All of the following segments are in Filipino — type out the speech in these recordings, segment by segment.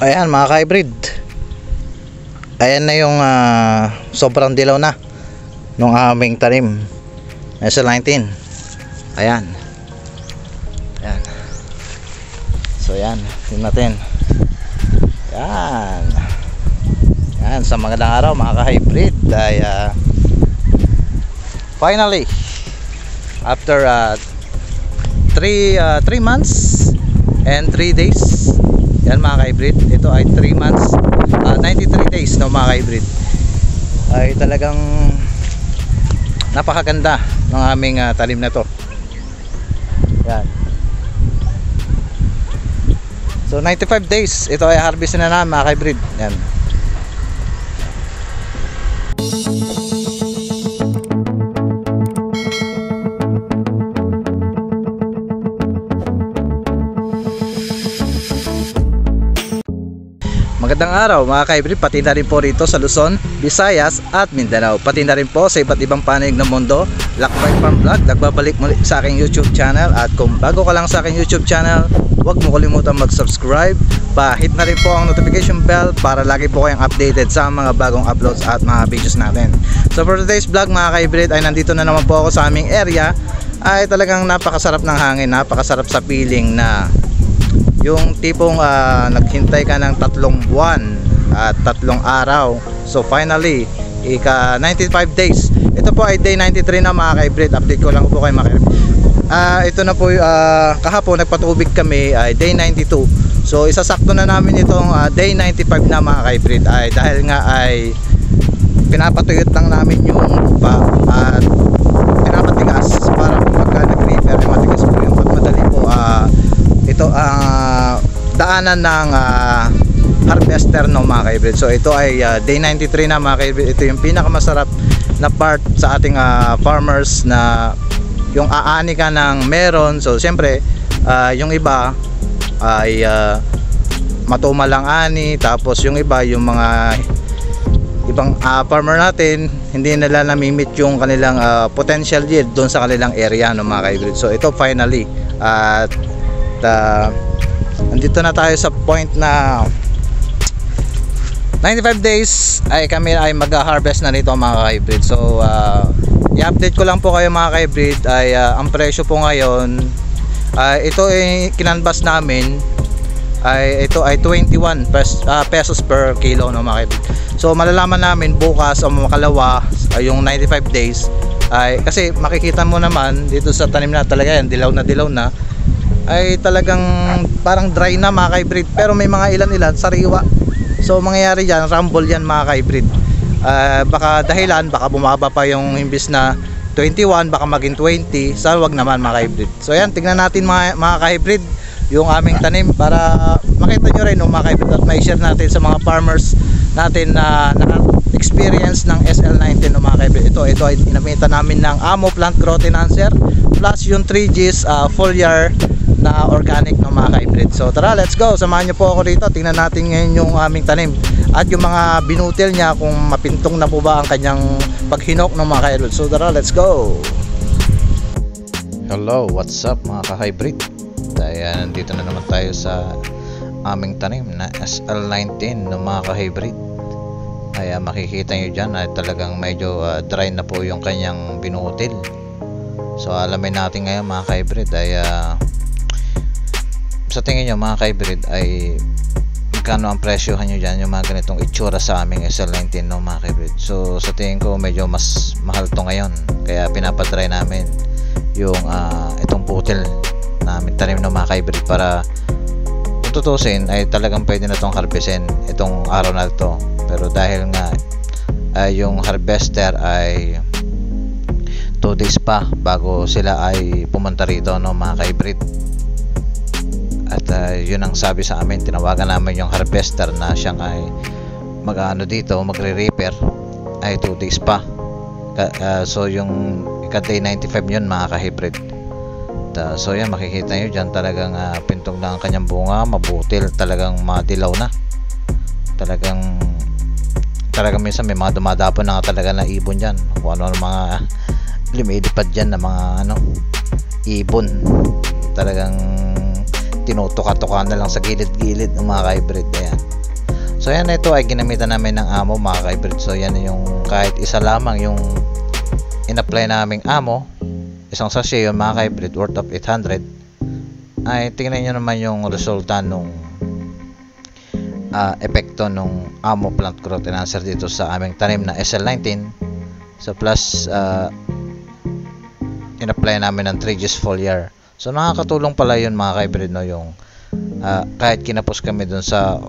Ayan mga ka-hybrid, ayan na yung sobrang dilaw na nung aming tanim SL19. Ayan. Ayan. So ayan, tingnan natin. Ayan. Ayan, sa magandang araw mga ka-hybrid ay finally after 3 months and 3 days. Yan mga ka-hybrid, ito ay 3 months 93 days no mga ka-hybrid, ay talagang napakaganda ng aming talim na to. Yan. So 95 days ito ay harvest na namin mga ka-hybrid. Yan. Magandang araw mga ka-hybrid, pati na rin po rito sa Luzon, Visayas at Mindanao, pati na rin po sa iba't ibang panig ng mundo. Lakbay Farm Vlog, nagbabalik muli sa aking YouTube channel. At kung bago ka lang sa aking YouTube channel, huwag mo kalimutan mag-subscribe, pa-hit na rin po ang notification bell para lagi po kayong updated sa mga bagong uploads at mga videos natin. So for today's vlog mga ka-hybrid ay nandito na naman po ako sa aming area. Ay talagang napakasarap ng hangin, napakasarap sa feeling na yung tipong naghintay ka ng 3 buwan at 3 araw. So finally, ika 95 days. Ito po ay day 93 na mga ka-hybrid. Update ko lang po kayo mga ka-hybrid. Ito na po, kahapon nagpatubig kami ay day 92. So isasakto na namin itong day 95 na mga ka-hybrid, ay dahil nga ay pinapatuyot lang namin yung lupa at pinapatigas para pagka nag-reaper ay matigas po yung pagmadali po. Ito daanan ng harvester no mga ka-hybrid. So ito ay day 93 na mga ka-hybrid. Ito yung pinakamasarap na part sa ating farmers, na yung aani ka ng meron. So siyempre yung iba ay matuma lang ani, tapos yung iba, yung mga ibang farmer natin, hindi nila namimit yung kanilang potential yield doon sa kanilang area no mga ka-hybrid. So ito finally at nandito na tayo sa point na 95 days ay kami ay mag-harvest na nito mga ka-hybrid. So i-update ko lang po kayo mga ka-hybrid, ay ang presyo po ngayon ito ay kinanbas namin, ay ito ay 21 pesos per kilo no mga ka-hybrid. So malalaman namin bukas o makalawa yung 95 days, ay kasi makikita mo naman dito sa tanim na talaga yan, dilaw na ay talagang parang dry na mga ka-hybrid, pero may mga ilan sariwa. So mangyayari dyan, rumble yan mga ka-hybrid. Baka dahilan, baka bumaba pa yung imbis na 21, baka maging 20. So wag naman mga ka-hybrid. So yan, tignan natin mga ka-hybrid yung aming tanim para makita nyo rin mga ka-hybrid, at may share natin sa mga farmers natin na naka-experience ng SL19 mga ka-hybrid. Ito ay ginamitan namin ng Amo Plant Growth Enhancer plus yung 3Gs foliar na organic ng mga ka-hybrid. So tara, let's go, samahan nyo po ako dito. Tingnan natin ngayon yung aming tanim at yung mga binutil niya, kung mapintong na po ba ang kanyang paghinok ng mga ka-hybrid. So tara, let's go. Hello, what's up mga ka-hybrid? Dahil nandito na naman tayo sa aming tanim na SL19 ng mga ka-hybrid. Ay makikita nyo dyan ay talagang medyo dry na po yung kanyang binutil. So alamin natin ngayon mga ka-hybrid ay sa tingin nyo mga ka-hybrid ay magkano ang presyohan nyo dyan yung mga ganitong itsura sa aming SL19 no mga ka-hybrid. So sa tingin ko medyo mas mahal to ngayon, kaya pinapatry namin yung itong butil namin tanim ng mga ka-hybrid, para kung tutusin ay talagang pwede na itong harvestin itong araw na ito. Pero dahil nga yung harvester ay 2 days pa bago sila ay pumunta rito no mga ka-hybrid. At yun ang sabi sa amin, tinawagan namin yung harvester na siyang ay mag-ano dito, magre-repair, ay 2 days pa. So yung ika-day 95 yun mga ka-hybrid. So yan, makikita nyo dyan talagang pintong na ang kanyang bunga, mabutil, talagang madilaw na. Talagang minsan may mga dumadapon na talaga na ibon dyan, kung ano mga lumilipad dyan na mga ibon. Talagang tinutuka-tuka na lang sa gilid-gilid ng mga ka-hybrid. Ayan. So yan, ito ay ginamitan namin ng amo mga ka-hybrid. So yan yung kahit isa lamang yung in-apply naming amo, isang sachet yun mga ka-hybrid, worth of 800, ay tingnan nyo naman yung resulta nung epekto nung amo plant growth enhancer dito sa aming tanim na SL19. So plus in-apply namin ng 3G's foliar. So nakakatulong pala yun mga ka-hybrid, no, yung kahit kinapos kami dun sa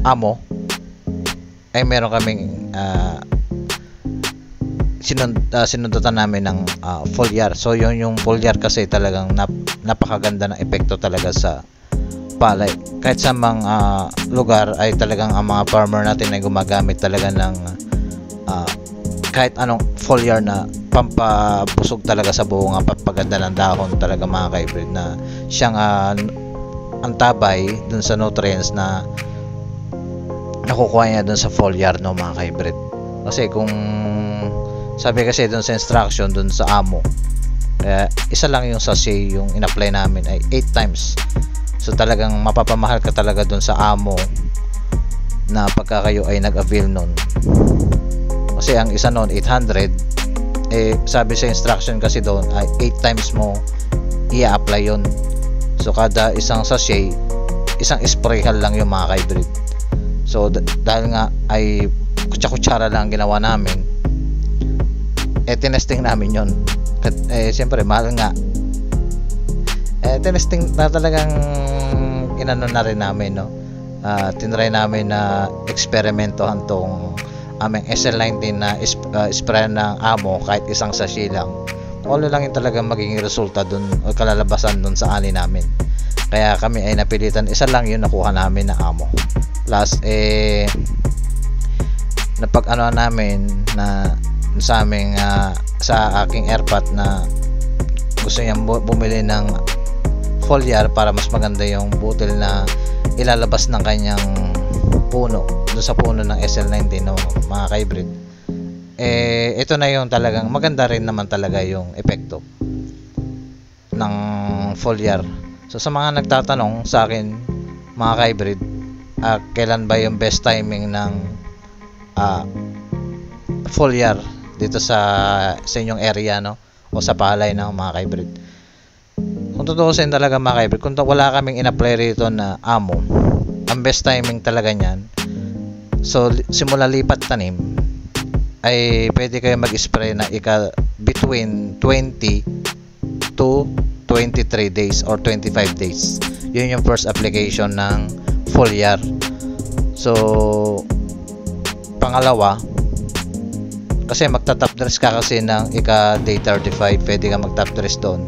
amo, ay meron kaming sinundutan namin ng foliar. So yun yung foliar kasi talagang napakaganda ng epekto talaga sa palay. Kahit sa mga lugar ay talagang ang mga farmer natin ay gumagamit talaga ng kahit anong foliar na pampabusog talaga sa bunga, papaganda ng dahon talaga mga ka-hybrid, na siyang antabay dun sa nutrients na nakukuha niya dun sa foliar, no mga ka-hybrid. Kasi kung sabi kasi dun sa instruction dun sa amo, isa lang yung sachet yung in-apply namin ay 8 times. So talagang mapapamahal ka talaga dun sa amo na pagka kayo ay nag-avail nun. Kasi ang isa nun 800, sabi sa instruction kasi doon ay 8 times mo i-apply yun. So kada isang sachet, isang sprayhan lang yung mga ka-hybrid. So dahil nga ay kutsa-kutsara lang ginawa namin, tinesting namin yun. Siyempre mahal nga, tinesting na talagang inano na rin namin, no. Tinry namin na eksperimentohan tong aming SL19 na spray ng amo kahit isang sachet lang. Ano lang yung talagang magiging resulta dun o kalalabasan dun sa ani namin. Kaya kami ay napilitan, isa lang yun nakuha namin na amo. Plus napag-ano namin na sa aming sa aking airpot na gusto niyang bumili ng foliar para mas maganda yung butil na ilalabas ng kanyang puno doon sa puno ng SL19, no, mga ka-hybrid. Ito na yung talagang maganda rin naman talaga yung epekto ng foliar. So sa mga nagtatanong sa akin mga ka-hybrid, kailan ba yung best timing ng foliar dito sa inyong area, no, o sa palay ng mga ka-hybrid. Kung tutuusin talaga mga ka-hybrid, kung wala kaming in-apply rito na amo, ang best timing talaga niyan, so simula lipat tanim ay pwede kayo mag-spray na between 20 to 23 days or 25 days. Yun yung first application ng foliar. So pangalawa, kasi magta-top dress ka kasi ng day 35, pwede ka mag-top dress doon,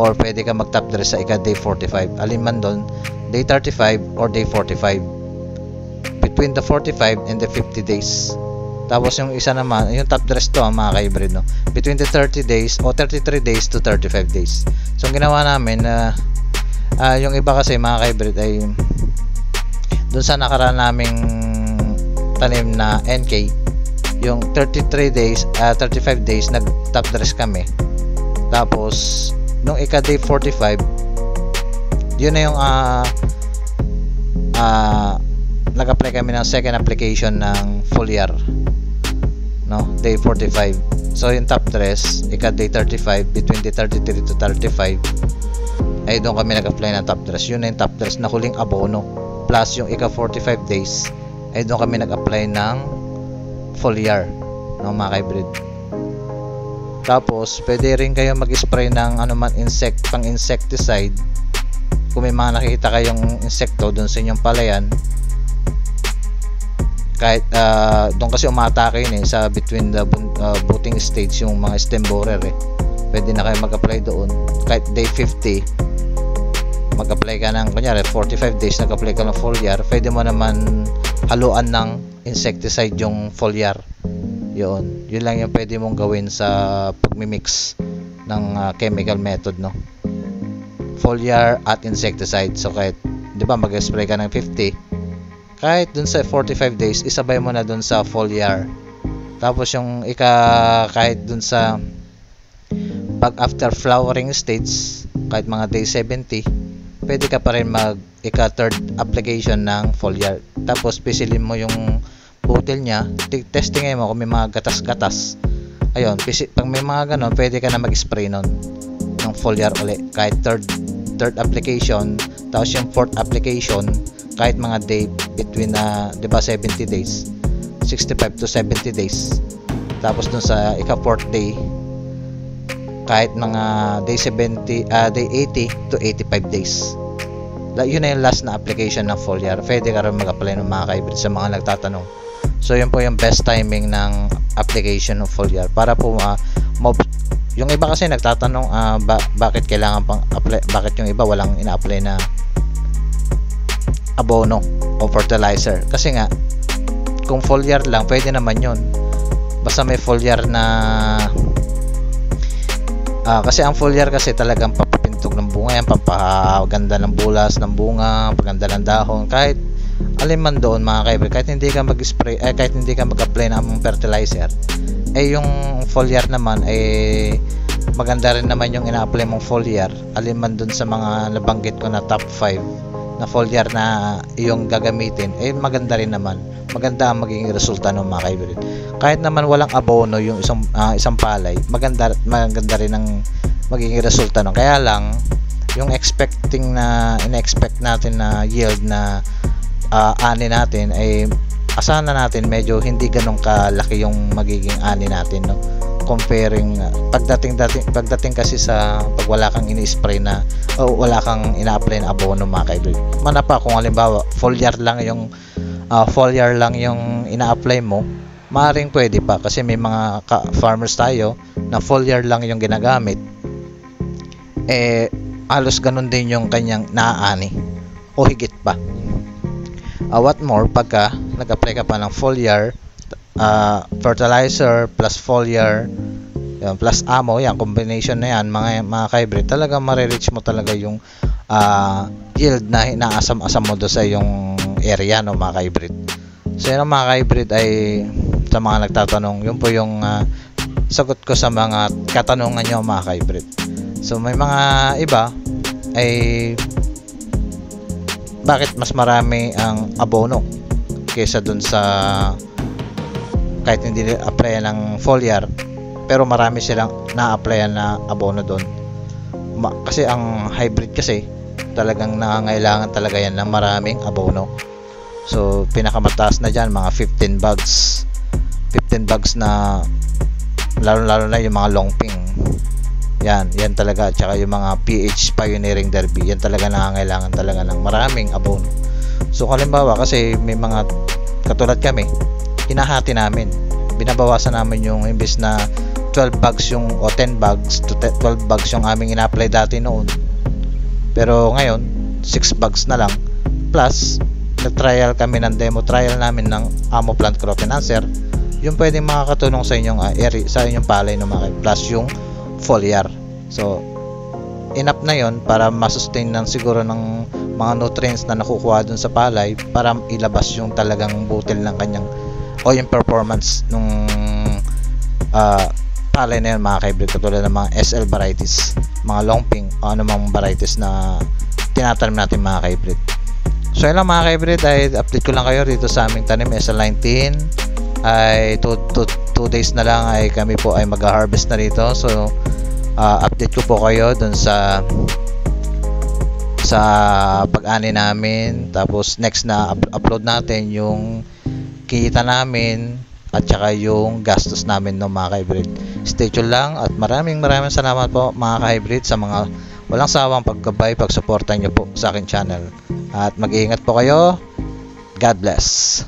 or pwede ka mag-top dress sa day 45. Alin man doon, day 35 or day 45, between the 45 and the 50 days. Tapos yung isa naman, yung top dress to mga ka-hybrid, no, between the 30 days o 33 days to 35 days. So ang ginawa namin, yung iba kasi mga ka-hybrid ay doon sa nakaraan naming tanim na NK, yung 33 days 35 days nag top dress kami. Tapos nung day 45, yun na yung nag-apply kami ng second application ng foliar, no, day 45. So yung top dress day 35, between day 33 to 35 ay doon kami nag-apply ng top dress. Yun na yung top dress na huling abono. Plus yung 45 days ay doon kami nag-apply ng foliar, ng mga ka-hybrid. Tapos pwede rin kayo mag-spray ng anuman pang insecticide kung may mga nakikita kayong insekto doon sa inyong palayan. Kahit doon kasi umatake yun sa between the booting stage yung mga stem borer, pwede na kayo mag-apply doon. Kahit day 50 mag-apply ka ng, kunyari 45 days nag-apply ka ng foliar, pwede mo naman haluan ng insecticide yung foliar. Yun lang yung pwede mong gawin sa pagmimix ng chemical method, no, foliar at insecticide. So kahit, di ba, mag-spray ka ng 50, kahit dun sa 45 days isabay mo na dun sa foliar. Tapos yung kahit dun sa pag after flowering stage kahit mga day 70, pwede ka pa rin mag ika-third application ng foliar. Tapos pisilin mo yung butil niya, testingin mo kung may mga gatas-gatas. Ayun, pag may mga ganon, pwede ka na mag-spray nun ng foliar uli, kahit third application. Tapos yung fourth application, kahit mga day between 70 days, 65 to 70 days. Tapos dun sa ika-fourth day, kahit mga day 80 to 85 days. Yun na yung last na application ng foliar. Pwede ka rin mag-apply ng mga ka-hybrid sa mga nagtatanong. So yun po yung best timing ng application ng foliar para po yung iba kasi nagtatanong bakit kailangan pang apply, bakit yung iba walang ina-apply na abono o fertilizer. Kasi nga kung foliar lang pwede naman yun, basta may foliar na kasi ang foliar kasi talagang papapintog ng bunga yan, pampaganda ng bulas ng bunga, paganda ng dahon, kahit alin man doon mga ka-hybrid. Kahit hindi ka mag-spray, kahit hindi ka mag-apply ng fertilizer, yung foliar naman maganda rin naman yung ina-apply mong foliar, alin man doon sa mga nabanggit ko na top 5 na foliar na yung gagamitin, maganda rin naman, maganda ang magiging resulta ng mga ka-hybrid. Kahit naman walang abono yung isang palay, maganda rin ang magiging resulta nun. Kaya lang yung in-expect natin na yield na ani natin asahan na natin medyo hindi ganun kalaki yung magiging ani natin, no? Comparing pagdating kasi sa pag wala kang ini-spray na wala kang ina-apply na abono mga ka-hybrid. Manapa kung halimbawa foliar lang yung ina-apply mo, maaaring pwede pa kasi may mga farmers tayo na foliar lang yung ginagamit, halos ganun din yung kanyang naaani o higit pa. What more pagka nag-apply ka pa ng foliar, fertilizer plus foliar, plus ammo, yan combination na yan mga ka-hybrid, talaga ma-reach mo talaga yung yield na inaasam-asam mo do sa yung area, no mga ka-hybrid. So yun mga ka-hybrid ay sa mga nagtatanong, yun po yung sagot ko sa mga katanungan nyo mga ka-hybrid. So may mga iba ay bakit mas marami ang abono kaysa dun sa kahit hindi apply ng foliar pero marami silang na-applyan na abono doon. Kasi ang hybrid kasi talagang nangangailangan talaga yan ng maraming abono. So pinakamataas na dyan mga 15 bags na lalo na yung mga longping. Yan talaga, tsaka yung mga PH Pioneering Derby, yan talaga nangangailangan talaga ng maraming abono. So halimbawa kasi may mga katulad kami, hinahati namin, binabawasan namin yung imbis na 12 bags yung o 10 bags to 12 bags yung aming ina-apply dati noon, pero ngayon 6 bags na lang, plus nag-trial kami ng demo trial namin ng Ammo Plant Crop Enhancer, yung pwedeng makakatulong sa inyong area, sa inyong palay no, plus yung foliar. So enough na yon para masustain ng siguro ng mga nutrients na nakukuha dun sa palay para ilabas yung talagang butil ng kanyang o yung performance nung palay na yun mga ka-hybrid, katulad ng mga SL varieties, mga longping o anumang varieties na tinatanim natin mga ka-hybrid. So yun lang mga ka-hybrid, ay update ko lang kayo dito sa aming tanim SL19. Ay 2 days na lang ay kami po ay mag-harvest na rito. So update ko po kayo dun sa pag-ani namin, tapos next na upload natin yung kita namin at saka yung gastos namin no mga ka-hybrid. Stay tuned lang at maraming salamat po mga ka-hybrid sa mga walang sawang paggabay, pagsuporta nyo po sa akin channel, at mag-iingat po kayo. God bless.